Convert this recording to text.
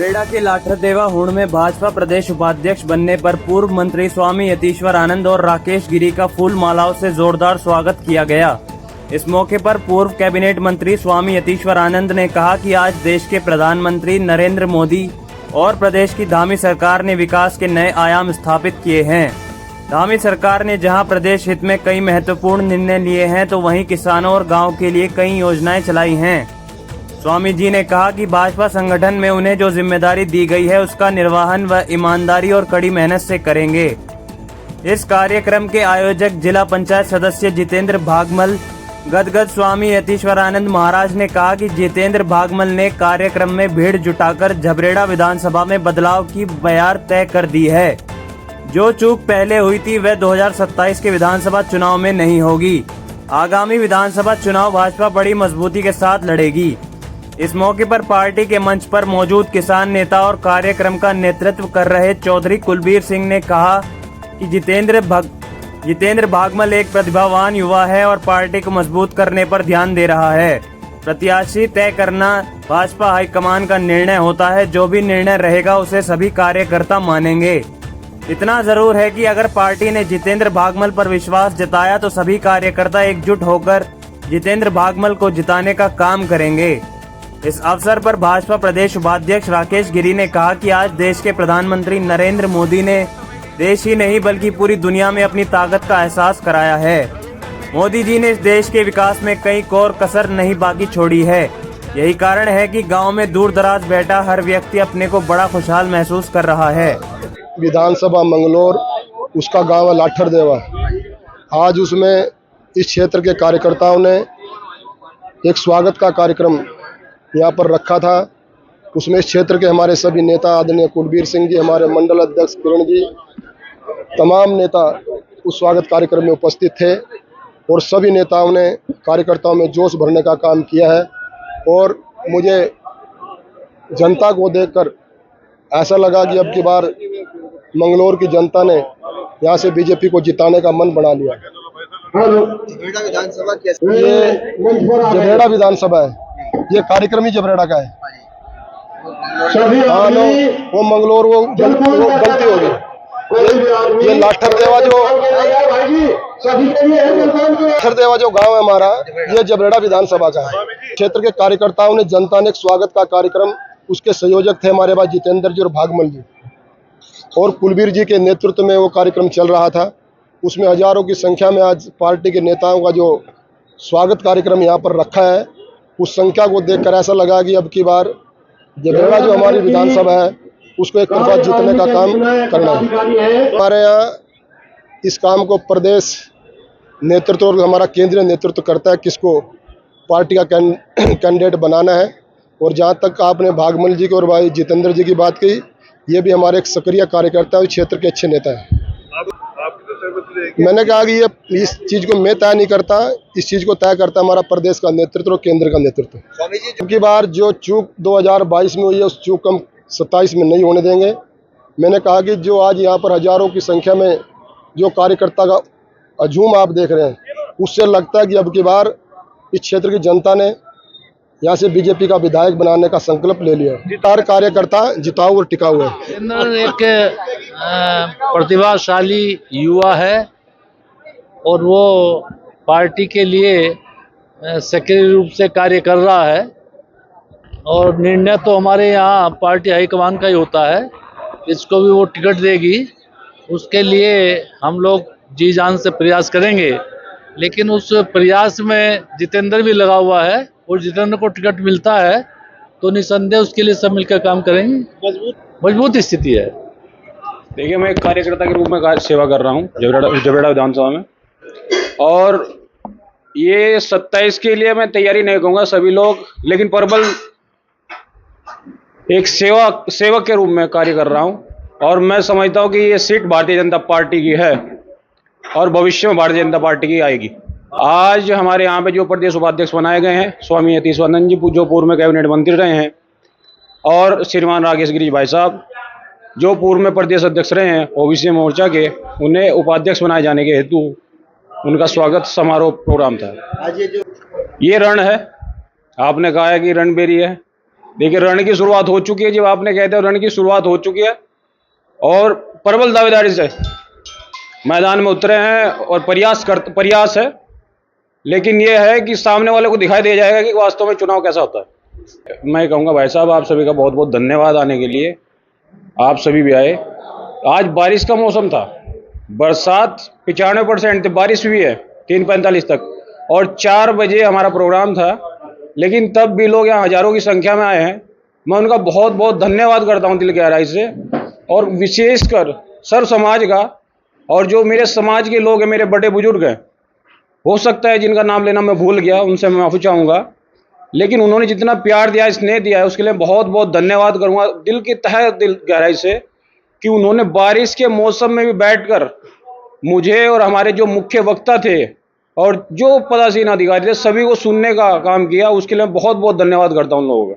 जबरेड़ा के लाठरदेवा हुण में भाजपा प्रदेश उपाध्यक्ष बनने पर पूर्व मंत्री स्वामी यतीश्वर आनंद और राकेश गिरी का फूल मालाओं से जोरदार स्वागत किया गया। इस मौके पर पूर्व कैबिनेट मंत्री स्वामी यतीश्वर आनंद ने कहा कि आज देश के प्रधानमंत्री नरेंद्र मोदी और प्रदेश की धामी सरकार ने विकास के नए आयाम स्थापित किए हैं। धामी सरकार ने जहां प्रदेश हित में कई महत्वपूर्ण निर्णय लिए हैं, तो वहीं किसानों और गाँव के लिए कई योजनाएं चलाई हैं। स्वामी जी ने कहा कि भाजपा संगठन में उन्हें जो जिम्मेदारी दी गई है, उसका निर्वहन व ईमानदारी और कड़ी मेहनत से करेंगे। इस कार्यक्रम के आयोजक जिला पंचायत सदस्य जितेंद्र भागमल गदगद स्वामी यतीश्वरानंद महाराज ने कहा कि जितेंद्र भागमल ने कार्यक्रम में भीड़ जुटाकर जबरेड़ा विधानसभा में बदलाव की बयार तय कर दी है। जो चूक पहले हुई थी वह 2027 के विधानसभा चुनाव में नहीं होगी। आगामी विधानसभा चुनाव भाजपा बड़ी मजबूती के साथ लड़ेगी। इस मौके पर पार्टी के मंच पर मौजूद किसान नेता और कार्यक्रम का नेतृत्व कर रहे चौधरी कुलबीर सिंह ने कहा कि जितेंद्र भागमल एक प्रतिभावान युवा है और पार्टी को मजबूत करने पर ध्यान दे रहा है। प्रत्याशी तय करना भाजपा हाईकमान का निर्णय होता है। जो भी निर्णय रहेगा उसे सभी कार्यकर्ता मानेंगे। इतना जरूर है कि अगर पार्टी ने जितेंद्र भागमल पर विश्वास जताया तो सभी कार्यकर्ता एकजुट होकर जितेंद्र भागमल को जिताने का काम करेंगे। इस अवसर पर भाजपा प्रदेश उपाध्यक्ष राकेश गिरी ने कहा कि आज देश के प्रधानमंत्री नरेंद्र मोदी ने देश ही नहीं बल्कि पूरी दुनिया में अपनी ताकत का एहसास कराया है। मोदी जी ने इस देश के विकास में कहीं कोर कसर नहीं बाकी छोड़ी है। यही कारण है कि गांव में दूर दराज बैठा हर व्यक्ति अपने को बड़ा खुशहाल महसूस कर रहा है। विधानसभा मंगलौर, उसका गांव है लाठरदेवा। आज उसमें इस क्षेत्र के कार्यकर्ताओं ने एक स्वागत का कार्यक्रम यहाँ पर रखा था। उसमें इस क्षेत्र के हमारे सभी नेता आदरणीय कुलबीर सिंह जी, हमारे मंडल अध्यक्ष किरण जी, तमाम नेता उस स्वागत कार्यक्रम में उपस्थित थे और सभी नेताओं ने कार्यकर्ताओं में जोश भरने का काम किया है। और मुझे जनता को देखकर ऐसा लगा कि अब की बार मंगलौर की जनता ने यहाँ से बीजेपी को जिताने का मन बना लिया। जबरेड़ा विधानसभा ये जबरेड़ा विधानसभा है, ये कार्यक्रम ही जबरेड़ा का है। हाँ नो, वो मंगलौर वो गलती हो गई। ये लाठरदेवा जो गांव है हमारा, ये जबरेड़ा विधानसभा का है। क्षेत्र के कार्यकर्ताओं ने, जनता ने एक स्वागत का कार्यक्रम, उसके संयोजक थे हमारे पास जितेंद्र जी और भागमल जी और कुलबीर जी के नेतृत्व में वो कार्यक्रम चल रहा था। उसमें हजारों की संख्या में आज पार्टी के नेताओं का जो स्वागत कार्यक्रम यहाँ पर रखा है, उस संख्या को देखकर ऐसा लगा कि अब की बार जबरेड़ा जो हमारी विधानसभा है उसको एक तरफा जीतने का काम करना है। हमारे यहाँ इस काम को प्रदेश नेतृत्व और हमारा केंद्रीय नेतृत्व करता है, किसको पार्टी का कैंडिडेट बनाना है। और जहाँ तक आपने भागमल जी की और भाई जितेंद्र जी की बात कही, ये भी हमारे एक सक्रिय कार्यकर्ता है, क्षेत्र के अच्छे नेता हैं। मैंने कहा कि ये इस चीज को मैं तय नहीं करता, इस चीज को तय करता हमारा प्रदेश का नेतृत्व और केंद्र का नेतृत्व। की बार जो चूक 2022 में हुई है, उस चूक हम 27 में नहीं होने देंगे। मैंने कहा कि जो आज यहाँ पर हजारों की संख्या में जो कार्यकर्ता का हजूम आप देख रहे हैं, उससे लगता है कि अब की बार इस क्षेत्र की जनता ने यहाँ से बीजेपी का विधायक बनाने का संकल्प ले लिया। हर कार्यकर्ता जिताऊ और टिकाऊ है। एक प्रतिभाशाली युवा है और वो पार्टी के लिए सक्रिय रूप से कार्य कर रहा है और निर्णय तो हमारे यहाँ पार्टी हाईकमान का ही होता है। इसको भी वो टिकट देगी, उसके लिए हम लोग जी जान से प्रयास करेंगे। लेकिन उस प्रयास में जितेंद्र भी लगा हुआ है और जितेंद्र को टिकट मिलता है तो निसंदेह उसके लिए सब मिलकर काम करेंगे। मजबूत स्थिति है। देखिए, मैं एक कार्यकर्ता के रूप में सेवा कर रहा हूँ जबरेड़ा विधानसभा में, और ये 27 के लिए मैं तैयारी नहीं कहूँगा सभी लोग, लेकिन प्रबल एक सेवक के रूप में कार्य कर रहा हूँ। और मैं समझता हूँ कि ये सीट भारतीय जनता पार्टी की है और भविष्य में भारतीय जनता पार्टी की आएगी। आज हमारे यहाँ पे जो प्रदेश उपाध्यक्ष बनाए गए हैं स्वामी यतीश्वरानंद जी, जो पूर्व में कैबिनेट मंत्री रहे हैं, और श्रीमान राकेश गिरी भाई साहब जो पूर्व में प्रदेश अध्यक्ष रहे हैं ओबीसी मोर्चा के, उन्हें उपाध्यक्ष बनाए जाने के हेतु उनका स्वागत समारोह प्रोग्राम था। आज ये जो ये रण है, आपने कहा है कि रणबेरी है, देखिए, रण की शुरुआत हो चुकी है, जब आपने कहते हो रण की शुरुआत हो चुकी है और प्रबल दावेदारी से मैदान में उतरे हैं और प्रयास है। लेकिन यह है कि सामने वाले को दिखाई दे जाएगा कि वास्तव में चुनाव कैसा होता है। मैं कहूँगा भाई साहब, आप सभी का बहुत बहुत धन्यवाद आने के लिए। आप सभी भी आए। आज बारिश का मौसम था, बरसात 95% थी, बारिश हुई है 3:45 तक और 4 बजे हमारा प्रोग्राम था, लेकिन तब भी लोग यहाँ हजारों की संख्या में आए हैं। मैं उनका बहुत बहुत धन्यवाद करता हूँ दिल गहराई से, और विशेषकर सर्व समाज का, और जो मेरे समाज के लोग हैं, मेरे बड़े बुजुर्ग हैं, हो सकता है जिनका नाम लेना मैं भूल गया, उनसे मैं माफ़ी चाहूँगा, लेकिन उन्होंने जितना प्यार दिया, स्नेह दिया है, उसके लिए बहुत बहुत धन्यवाद करूँगा दिल की तहे दिल गहराई से, कि उन्होंने बारिश के मौसम में भी बैठकर मुझे और हमारे जो मुख्य वक्ता थे और जो पदासीन अधिकारी थे सभी को सुनने का काम किया। उसके लिए बहुत बहुत धन्यवाद करता हूँ उन लोगों का।